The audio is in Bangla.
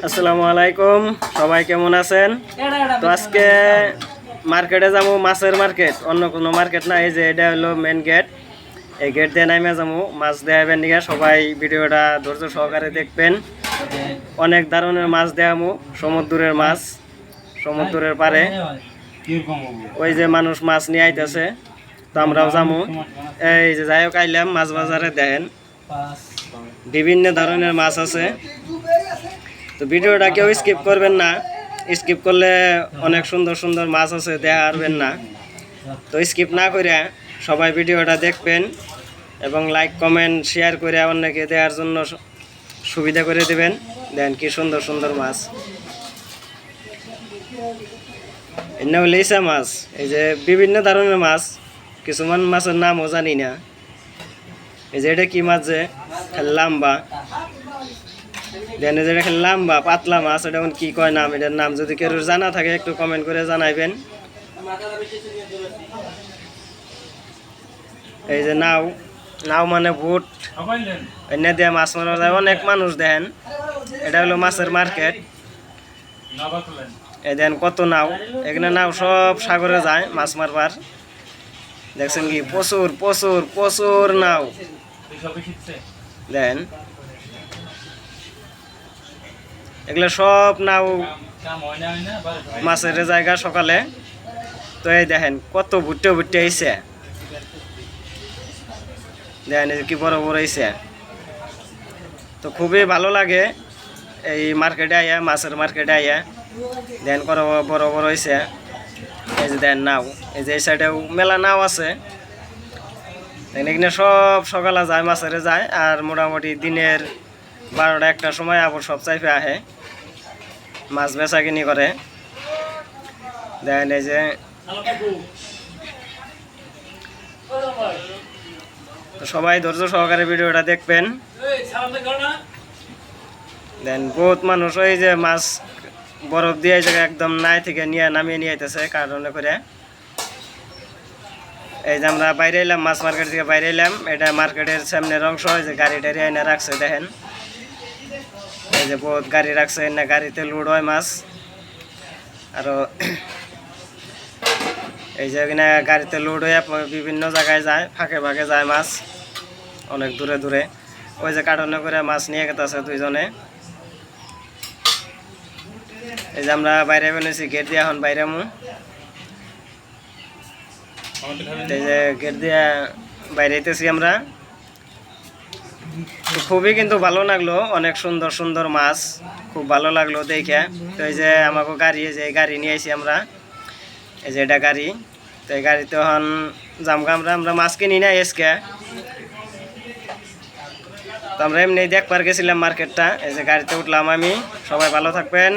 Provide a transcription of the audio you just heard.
আসসালামু আলাইকুম, সবাই কেমন আছেন? তো আজকে মার্কেটে যাবো, মাছের মার্কেট, অন্য কোনো মার্কেট না। এই যে এটা হলো মেন গেট, এই গেট দিয়ে নামে যাবো মাছ দেখাবেন নিয়ে। সবাই ভিডিওটা ধৈর্য সহকারে দেখবেন। অনেক ধরনের মাছ দেখাবো, সমুদ্রের মাছ, সমুদ্রের পারে। ওই যে মানুষ মাছ নিয়ে আইতেছে, তো আমরাও যাবো। এই যে যাই হোক আইলাম মাছ বাজারে, দেখেন বিভিন্ন ধরনের মাছ আছে। তো ভিডিওটা কেউ স্কিপ করবেন না, স্কিপ করলে অনেক সুন্দর সুন্দর মাছ আছে দেখা পারবেন না। তো স্কিপ না করে সবাই ভিডিওটা দেখবেন এবং লাইক কমেন্ট শেয়ার করে অন্যকে দেওয়ার জন্য সুবিধা করে দেবেন। দেন কি সুন্দর সুন্দর মাছ, এনে হলে ইসা মাছ। এই যে বিভিন্ন ধরনের মাছ, কিছুমান মাছের নামও জানি না। এই যে এটা কি মাছ, যে লাম্বা, দেন যেটা লাম্বা পাতলা মাছ, এটা কি কয় নাম, এটার নাম যদি কেউ জানা থাকে একটু কমেন্ট করে জানাইবেন। এই যে নাও, নাও মানে বুট, এনে দিয়ে মাছ মারা যায়। অনেক মানুষ দেখেন, এটা হলো মাছের মার্কেট। এই দেন কত নাও, এখানে নাও সব সাগরে যায় মাছ মারবার। দেখছেন কি প্রচুর প্রচুর প্রচুর নাও দেন, এগুলো সব নাও মাছের জায়গা সকালে। তো এই দেখেন কত ভুট্টে ভুট্টে আইছে, দেখেন কি বড় বড় আইছে। তো খুবই ভালো লাগে এই মার্কেটে আইয়া, মাছের মার্কেটে আইয়া। দেন বড় বড় বড় হয়েছে। এই যে দেন নাও, এই যে এই সাইডেও মেলা নাও আছে। এখানে সব সকালে যায় মাছেরে যায়, আর মোটামুটি দিনের 12টা-1টার সময় আবার সব চাইফে আহে, মাছ বেচা কিনি করে। দেখেন এই যে সবাই ধৈর্য সহকারে ভিডিওটা দেখবেন। দেন বহুত মানুষ ওই যে মাছ বরফ দিয়ে জায়গায় একদম নাই থেকে নিয়ে নামিয়ে নিয়ে আইতেছে কারণে করে। এই যে আমরা বাইরে এলাম, মাছ মার্কেট থেকে বাইরে এলাম। এটা মার্কেটের সামনের অংশ, যে গাড়ি টাড়ি এনে রাখছে দেখেন। এই যে বহুত গাড়ি রাখছে, এনে গাড়িতে লোড হয় মাছ। আরো এই যে এখানে গাড়িতে লোড হয়ে বিভিন্ন জায়গায় যায়, ফাঁকে ফাঁকে যায় মাছ, অনেক দূরে দূরে। ওই যে কার্টনে করে মাছ নিয়ে গেছে দুইজনে। এই যে আমরা বাইরে বেরিয়েছি গেট দিয়ে, এখন বাইরে এই যে গেট দিয়ে বাইরে যেতেছি আমরা। খুবই কিন্তু ভালো লাগলো, অনেক সুন্দর সুন্দর মাছ, খুব ভালো লাগলো দেখে। তো এই যে আমাকে গাড়ি, এই যে গাড়ি নিয়ে আইছি আমরা, এই যে এটা গাড়ি। তো এই গাড়িতে এখন জামগা আমরা মাছ কিনি না এসকে। তো আমরা এমনি দেখবার গেছিলাম মার্কেটটা। এই যে গাড়িতে উঠলাম আমি। সবাই ভালো থাকবেন।